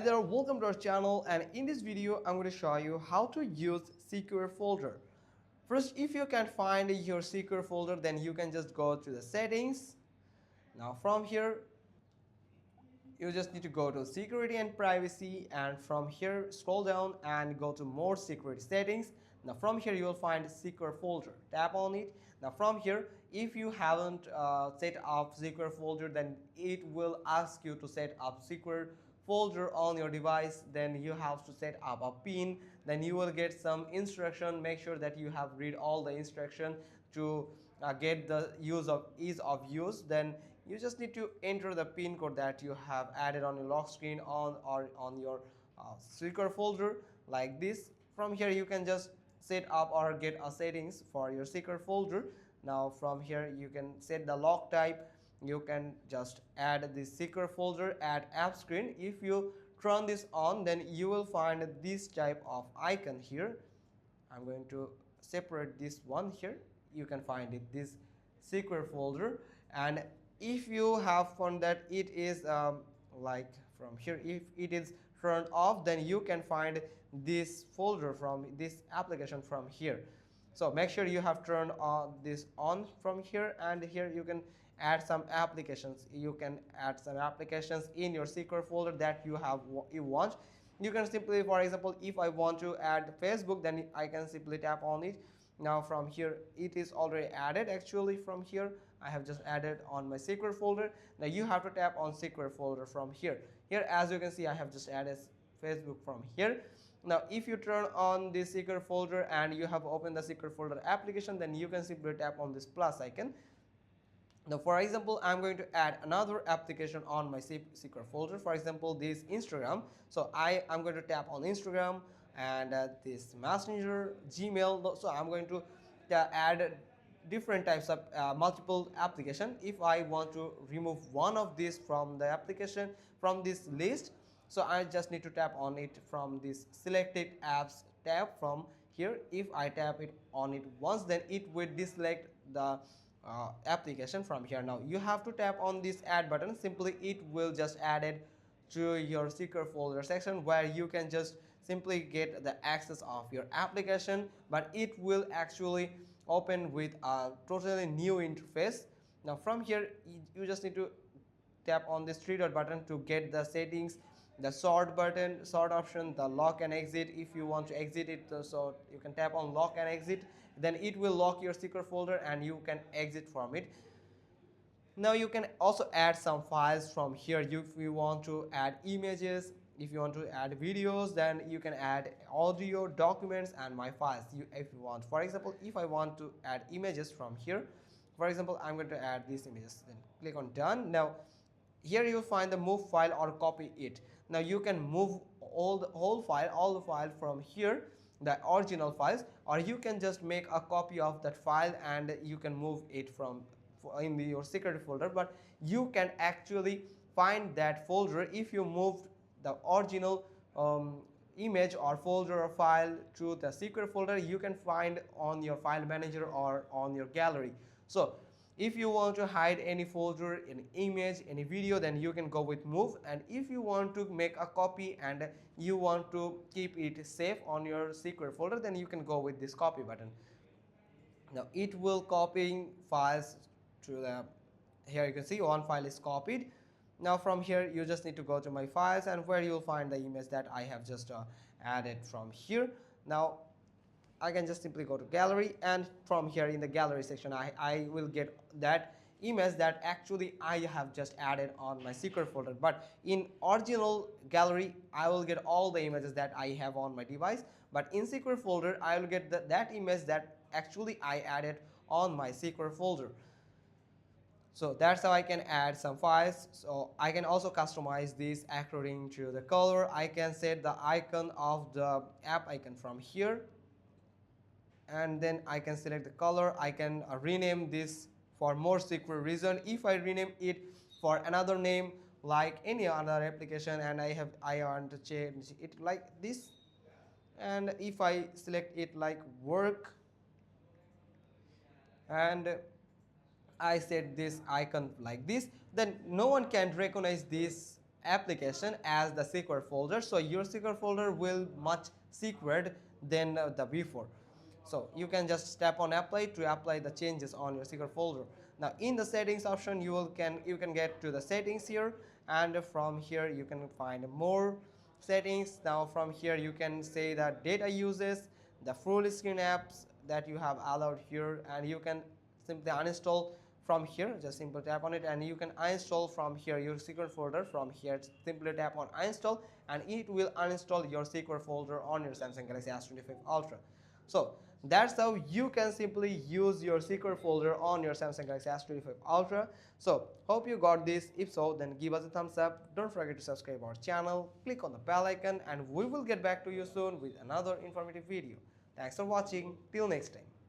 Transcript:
Hi there, welcome to our channel, and in this video I'm going to show you how to use secure folder. First, if you can't find your secure folder, then you can just go to the settings. Now from here you just need to go to security and privacy, and from here scroll down and go to more security settings. Now from here you will find secure folder, tap on it. Now from here, if you haven't set up secure folder, then it will ask you to set up secure folder on your device. Then you have to set up a pin, then you will get some instruction. Make sure that you have read all the instruction to get the ease of use. Then you just need to enter the pin code that you have added on your lock screen on or on your secure folder like this. From here you can just set up or get a settings for your secure folder. Now from here you can set the lock type. You can just add the secure folder at app screen. If you turn this on, then you will find this type of icon here. I'm going to separate this one here. You can find it, this secure folder. And if you have found that it is like from here, if it is turned off, then you can find this folder from this application from here. So make sure you have turned on this on from here, and here you can add some applications. You can add some applications in your secure folder that you want. You can simply, for example, if I want to add Facebook, then I can simply tap on it. Now from here it is already added. Actually from here I have just added on my secure folder. Now you have to tap on secure folder from here. Here as you can see I have just added Facebook from here. Now if you turn on the secure folder and you have opened the secure folder application, then you can simply tap on this plus icon. Now for example, I'm going to add another application on my secure folder, for example this Instagram. So I'm going to tap on Instagram and this Messenger, Gmail. So I'm going to add different types of multiple application. If I want to remove one of these from the application, from this list, so I just need to tap on it from this selected apps tab from here. If I tap it on it once, then it will deselect the application from here. Now you have to tap on this add button. Simply it will just add it to your secure folder section, where you can just simply get the access of your application, but it will actually open with a totally new interface. Now from here you just need to tap on this three dot button to get the settings, the sort button, sort option, the lock and exit. If you want to exit it, so you can tap on lock and exit, then it will lock your secure folder and you can exit from it. Now you can also add some files from here. If you want to add images, if you want to add videos, then you can add audio, documents, and my files if you want. For example, if I want to add images from here, for example I'm going to add these images, then click on done. Now here you find the move file or copy it. Now you can move all the file from here, the original files, or you can just make a copy of that file and you can move it from in your security folder. But you can actually find that folder if you moved the original image or folder or file to the secret folder. You can find on your file manager or on your gallery. So if you want to hide any folder, any image, any video, then you can go with move. And if you want to make a copy and you want to keep it safe on your secret folder, then you can go with this copy button. Now it will copying files to the, here you can see one file is copied. Now from here you just need to go to my files, and where you will find the image that I have just added from here. Now I can just simply go to gallery, and from here in the gallery section I will get that image that actually I have just added on my secret folder. But in original gallery I will get all the images that I have on my device, but in secret folder I will get that image that actually I added on my secret folder. So that's how I can add some files. So I can also customize this according to the color. I can set the icon of the app icon from here, and then I can select the color. I can rename this for more secure reason. If I rename it for another name like any other application, and I want to change it like this, and if I select it like work, and I set this icon like this, then no one can recognize this application as the secure folder, so your secure folder will much secured than the before. So you can just tap on apply to apply the changes on your secure folder. Now in the settings option, you can get to the settings here, and from here you can find more settings. Now from here you can say that data uses, the full screen apps that you have allowed here, and you can simply uninstall from here. Just simply tap on it and you can uninstall from here your secure folder. From here simply tap on uninstall and it will uninstall your secure folder on your Samsung Galaxy S25 Ultra. So that's how you can simply use your secure folder on your Samsung Galaxy S25 Ultra. So hope you got this. If so, then give us a thumbs up. Don't forget to subscribe our channel, click on the bell icon, and we will get back to you soon with another informative video. Thanks for watching. Till next time.